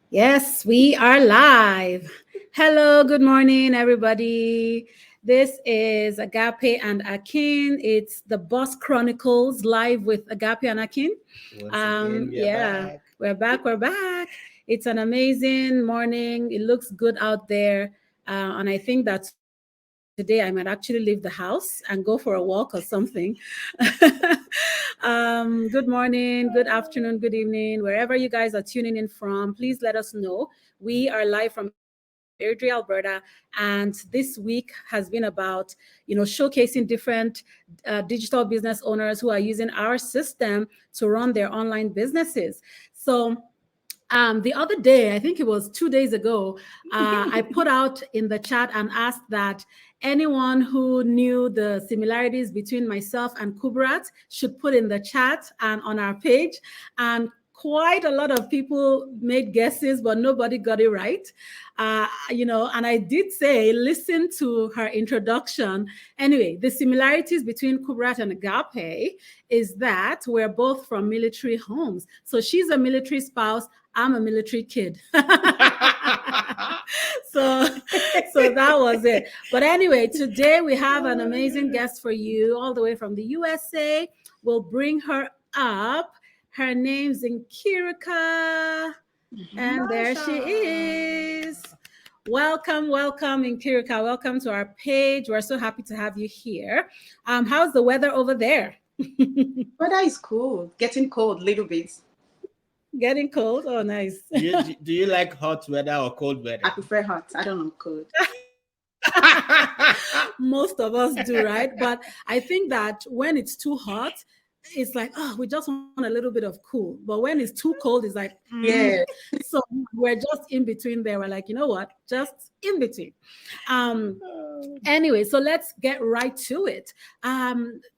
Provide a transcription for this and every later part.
Yes, we are live. Hello, good morning, everybody. This is Agape and Akin. It's the Boss Chronicles live with Agape and Akin. Once again, we are Yeah, back. we're back. We're back. It's an amazing morning. It looks good out there. And I think that today I might actually leave the house and go for a walk or something. Good morning, good afternoon, good evening, wherever you guys are tuning in from. Please let us know. We are live from Airdrie, Alberta, and this week has been about, showcasing different digital business owners who are using our system to run their online businesses. So the other day, I think it was 2 days ago, I put out in the chat and asked that anyone who knew the similarities between myself and Kubrat should put in the chat and on our page. And quite a lot of people made guesses, but nobody got it right. And I did say, listen to her introduction. Anyway, the similarities between Kubrat and Agape is that we're both from military homes. So she's a military spouse. I'm a military kid. so so that was it. But anyway, today we have an amazing guest for you all the way from the USA. We'll bring her up. Her name's Nkiruka. And there she is. Welcome, welcome, Nkiruka. Welcome to our page. We're so happy to have you here. How's the weather over there? Weather is cool. Getting cold, little bit. Getting cold? Oh, nice. Do you like hot weather or cold I weather? prefer hot. I don't know cold. Most of us do, right? But I think that when it's too hot, it's like, oh, we just want a little bit of cool. But when it's too cold, it's like, Yeah. So we're just in between there. We're like, you know what? Just in between. Um, Anyway, so let's get right to it.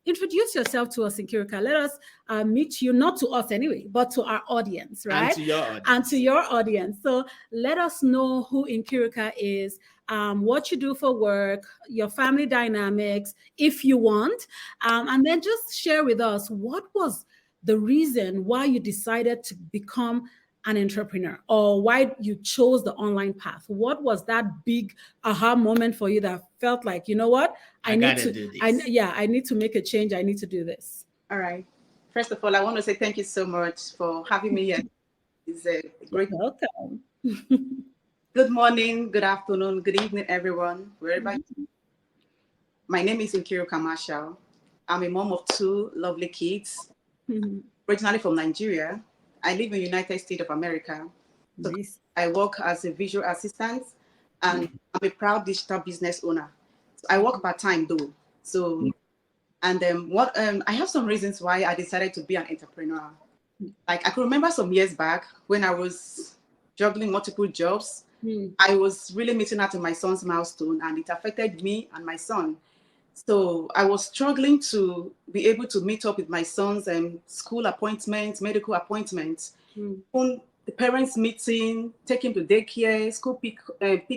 Introduce yourself to us, Nkirika. Let us meet you, not to us anyway, but to our audience, And right? to your And to audience. your audience. So let us know who Nkirika is, what you do for work, your family dynamics, if you want, and then just share with us what was the reason why you decided to become an entrepreneur or why you chose the online path. What was that big aha moment for you that felt like, you know what, I I need gotta to, do I this. yeah, I need to make a change. I need to do this. All right. First of all, I want to say thank you so much for having me here. It's a You're great. welcome. Good morning, good afternoon, good evening, everyone. Wherever. My name is Nkiruka Marshall. I'm a mom of two lovely kids, originally from Nigeria. I live in the United States of America. So Nice. I work as a visual assistant, and I'm a proud digital business owner. So I work part time though. So and what I have some reasons why I decided to be an entrepreneur. Like I could remember some years back when I was juggling multiple jobs. Mm, I was really missing out on my son's milestone, and it affected me and my son. So I was struggling to be able to meet up with my son's school appointments, medical appointments, mm, even the parents' meeting, take him to daycare, school pick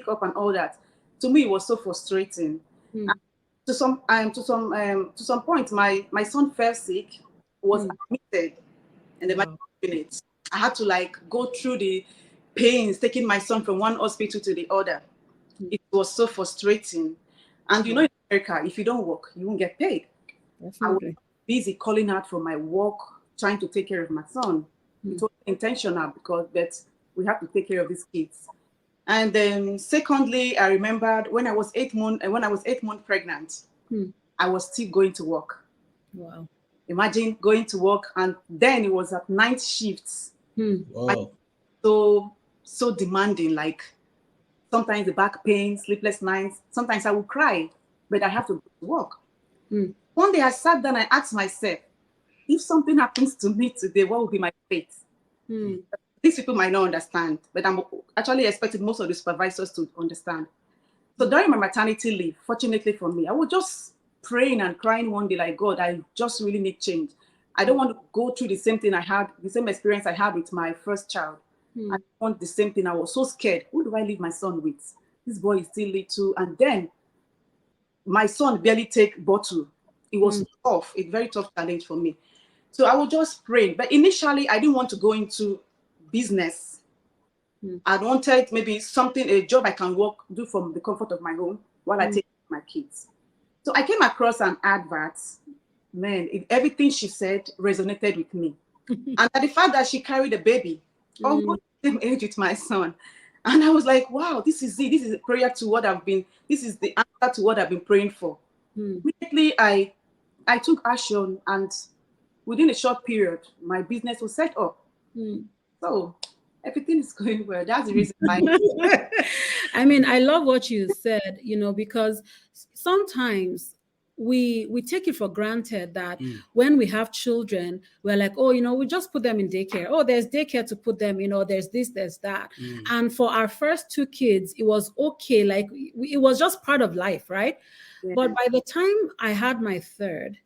up, and all that. To me, it was so frustrating. mm, To some point, my son fell sick, was mm. admitted in the medical Wow. unit. I had to like go through the pains taking my son from one hospital to the other. Mm, It was so frustrating. And you know, wow. in America, if you don't work, you won't get paid. I was Definitely. busy calling out for my work, trying to take care of my son. It Mm, was intentional because but we have to take care of these kids. And then secondly, I remembered when I was 8 months pregnant, mm. I was still going to work. Wow. Imagine going to work, and then it was at night shifts. Mm, Like Whoa. so demanding. Like sometimes the back pain, sleepless nights. Sometimes I would cry, but I have to go to work. mm, One day I sat down and asked myself, if something happens to me today, what will be my fate? mm, These people might not understand, but I'm actually expecting most of the supervisors to understand. So mm, during my maternity leave, fortunately for me, I was just praying and crying one day, like, God, I just really need change. I don't want to go through the same thing I had, the same experience I had with my first child. I mm, want the same thing. I was so scared. Who do I leave my son with? This boy is still little. And then my son barely take bottle. It was mm, tough, a very tough challenge for me. So I was just praying. But initially, I didn't want to go into business. I wanted maybe something, a job I can do from the comfort of my home while I take my kids. So I came across an advert. Man, everything she said resonated with me. And at the fact that she carried a baby, almost the same age with my son. And I was like, wow, this is it. This is a prayer to what this is the answer to what I've been praying for. Immediately, I took action, and within a short period, my business was set up. So everything is going well. That's the reason why. I mean, I love what you said, because sometimes we take it for granted that when we have children, we're like, oh, we just put them in daycare. Oh, there's daycare to put them, there's this, there's that. And for our first two kids, it was okay. Like it was just part of life, right? Yeah. But by the time I had my third,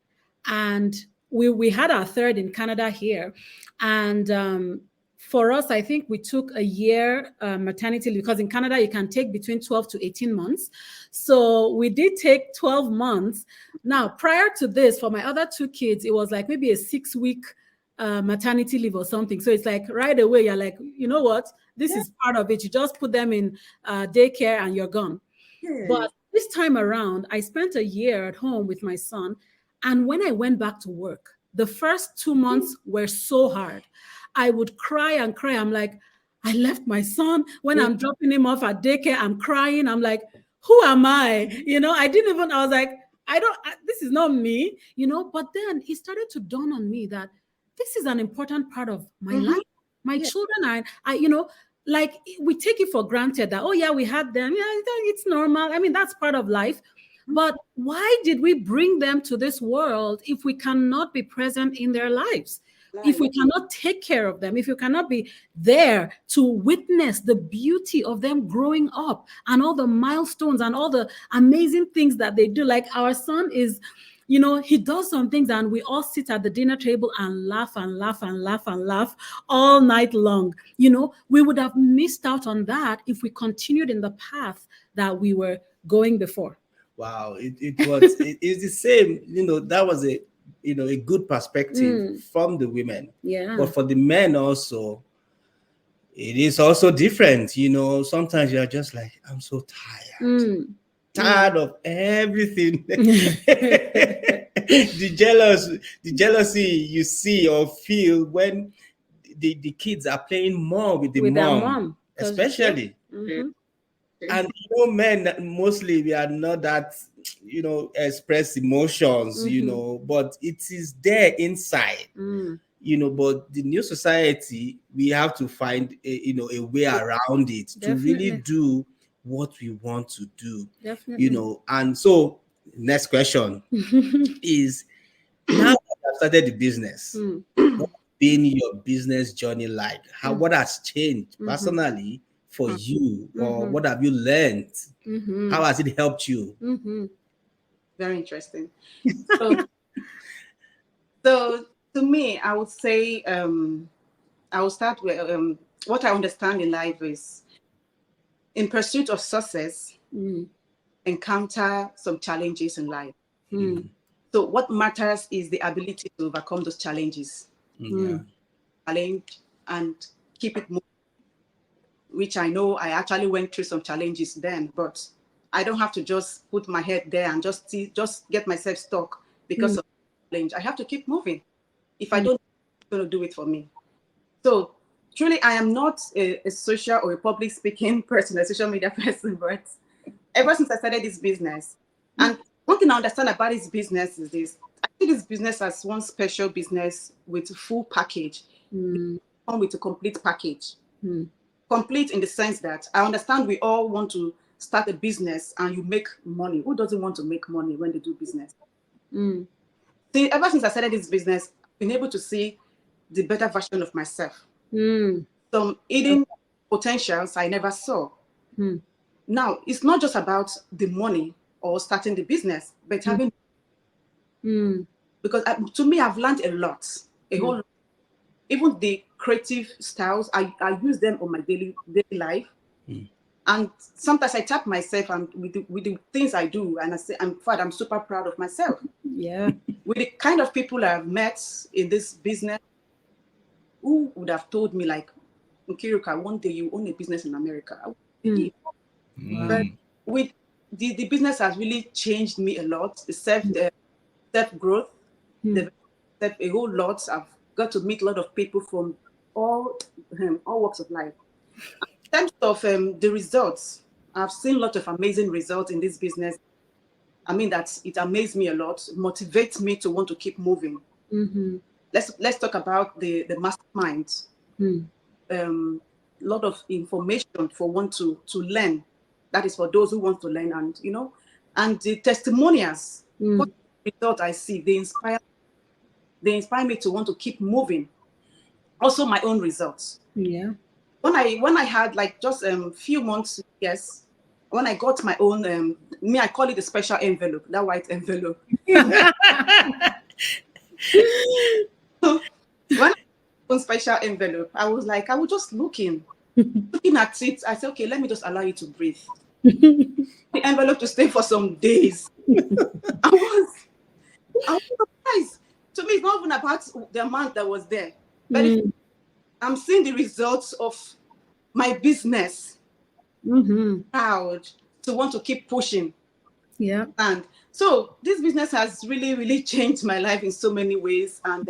and we had our third in Canada here, and for us, I think we took a year maternity leave, because in Canada, you can take between 12 to 18 months. So we did take 12 months. Now, prior to this, for my other two kids, it was like maybe a 6-week maternity leave or something. So it's like right away, you're like, you know what? This is part of it. You just put them in daycare and you're gone. But this time around, I spent a year at home with my son. And when I went back to work, the first 2 months were so hard. I would cry and cry. I'm like, I left my son. When I'm dropping him off at daycare, I'm crying. I'm like, who am I? I was like, this is not me, but then it started to dawn on me that this is an important part of my life. My children like we take it for granted that, oh yeah, we had them. Yeah, it's normal. I mean, that's part of life. But why did we bring them to this world if we cannot be present in their lives? If we cannot take care of them, if you cannot be there to witness the beauty of them growing up and all the milestones and all the amazing things that they do. Like our son is, he does some things and we all sit at the dinner table and laugh and laugh and laugh and laugh all night long. We would have missed out on that if we continued in the path that we were going before. Wow, it's the same. That was a good perspective from the women. Yeah. But for the men also, it is also different. Sometimes you're just like, I'm so tired. Tired of everything. the jealousy you see or feel when the kids are playing more with their mom, especially. And men mostly, we are not that express emotions, but it is there inside, but the new society, we have to find a way around it. Definitely. To really do what we want to do. Definitely. And so next question is, now that you have started the business, what has been your business journey like? What has changed personally for you, or what have you learned? How has it helped you? Very interesting. So to me, I would say I will start with what I understand in life is, in pursuit of success, encounter some challenges in life. So what matters is the ability to overcome those challenges. Challenge and keep it moving. Which I know I actually went through some challenges then, but I don't have to just put my head there and just get myself stuck because of challenge. I have to keep moving. If I don't, it's going to do it for me. So truly, I am not a social or a public speaking person, a social media person, but ever since I started this business, and one thing I understand about this business is this: I see this business as one special business with a full package, come with a complete package. Complete in the sense that I understand we all want to start a business and you make money. Who doesn't want to make money when they do business? See, ever since I started this business, I've been able to see the better version of myself. Some hidden potentials I never saw. Now, it's not just about the money or starting the business, but having, because to me, I've learned a lot, a whole lot. Even the creative styles, I use them on my daily life. And sometimes I tap myself and with the things I do, and I say, I'm super proud of myself. Yeah. With the kind of people I've met in this business, who would have told me, like, Nkiruka, one day you own a business in America. I would believe. Wow. But with the business has really changed me a lot. The self growth, a whole lot. I've got to meet a lot of people from all walks of life. In terms of the results, I've seen a lot of amazing results in this business. I mean, that it amazed me a lot, motivates me to want to keep moving. Let's talk about the mastermind. A lot of information for one to learn. That is for those who want to learn, and and the testimonials. What result I see, they inspire me to want to keep moving. Also, my own results. Yeah. When I had like just few months, yes, when I got my own, I call it a special envelope, that white envelope. So when I got a special envelope, I was like, I was just looking at it. I said, okay, let me just allow you to breathe. The envelope to stay for some days. I was surprised. To me, it's not even about the amount that was there, but I'm seeing the results of my business. Proud to want to keep pushing. Yeah. And so this business has really, really changed my life in so many ways, and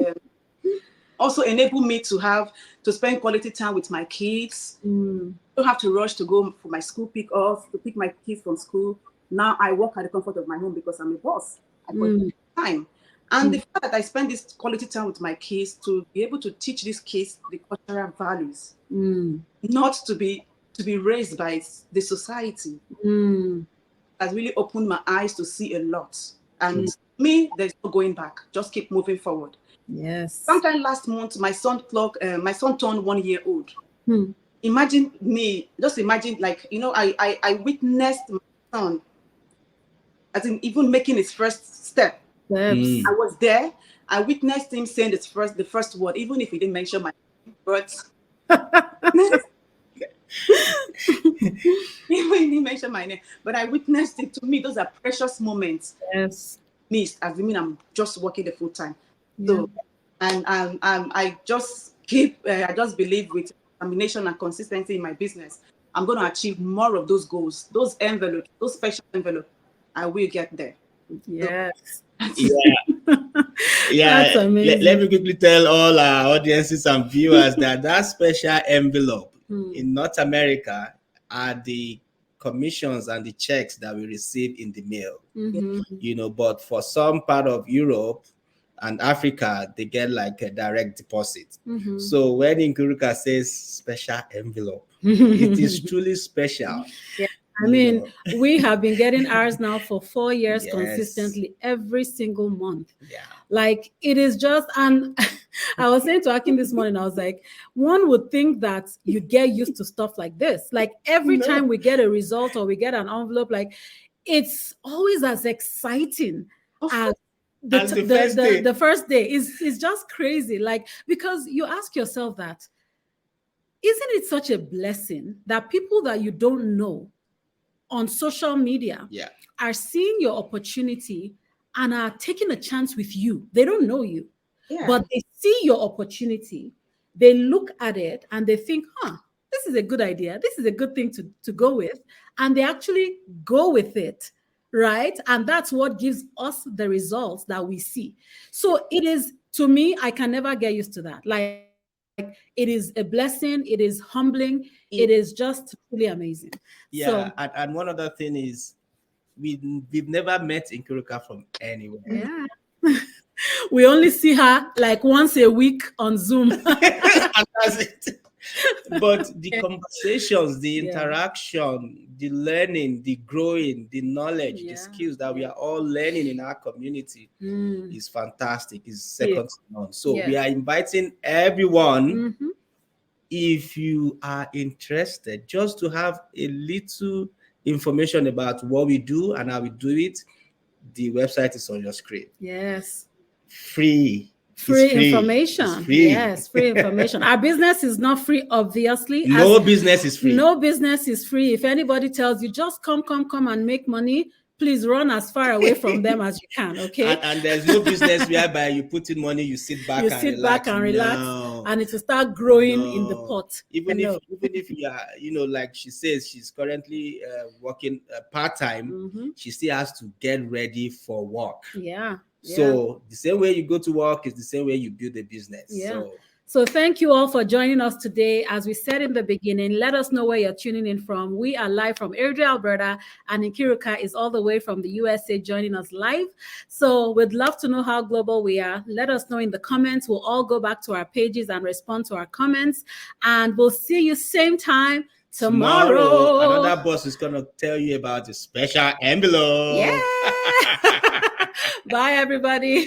also enabled me to spend quality time with my kids. Don't have to rush to go for my school pick my kids from school. Now I work at the comfort of my home because I'm a boss. I got time. And the fact that I spend this quality time with my kids to be able to teach these kids the cultural values, not to be raised by the society, has really opened my eyes to see a lot. And me, there's no going back. Just keep moving forward. Yes. Sometime last month, my son turned 1 year old. Imagine like, I witnessed my son as in even making his first step. I was there. I witnessed him saying the first word, even if he didn't mention my name, but even if he didn't mention my name, but I witnessed it. To me, those are precious moments. Yes. Missed, as I mean, I'm just working the full time. So, and I just believe with determination and consistency in my business, I'm going to achieve more of those goals, those envelopes, those special envelopes. I will get there. Yes. Yeah. That's amazing. Let me quickly tell all our audiences and viewers that special envelope in North America are the commissions and the checks that we receive in the mail. But for some part of Europe and Africa, they get like a direct deposit. So when Nkiruka says special envelope, it is truly special. I mean, we have been getting ours now for 4 years consistently every single month. Like it is just, and I was saying to Akin this morning, I was like, one would think that you get used to stuff like this. Like every time we get a result or we get an envelope, like it's always as exciting as the first day. Is just crazy. Like, because you ask yourself that, isn't it such a blessing that people that you don't know on social media are seeing your opportunity and are taking a chance with you? They don't know you, but they see your opportunity. They look at it and they think, this is a good idea. This is a good thing to go with. And they actually go with it, right? And that's what gives us the results that we see. So it is, to me, I can never get used to that. Like, it is a blessing. It is humbling. It is just really amazing. Yeah, so, and one other thing is we've never met Nkiruka from anywhere. Yeah. We only see her like once a week on Zoom. And that's it. But the conversations, the interaction, the learning, the growing, the knowledge, the skills that we are all learning in our community is fantastic. Is second to none. So we are inviting everyone, if you are interested, just to have a little information about what we do and how we do it. The website is on your screen. Yes. Free information. Free. Yes, free information. Our business is not free, obviously. No business is free. No business is free. If anybody tells you just come and make money, please run as far away from them as you can. Okay. And there's no business whereby you put in money, you sit back and relax. No. and it will start growing in the pot. Even if you are, like she says, she's currently working part-time, she still has to get ready for work. Yeah. So the same way you go to work is the same way you build a business. Yeah. So thank you all for joining us today. As we said in the beginning, let us know where you're tuning in from. We are live from Airdrie, Alberta, and Nkiruka is all the way from the USA joining us live. So we'd love to know how global we are. Let us know in the comments. We'll all go back to our pages and respond to our comments. And we'll see you same time tomorrow. Another boss is going to tell you about a special envelope. Yeah. Bye, everybody.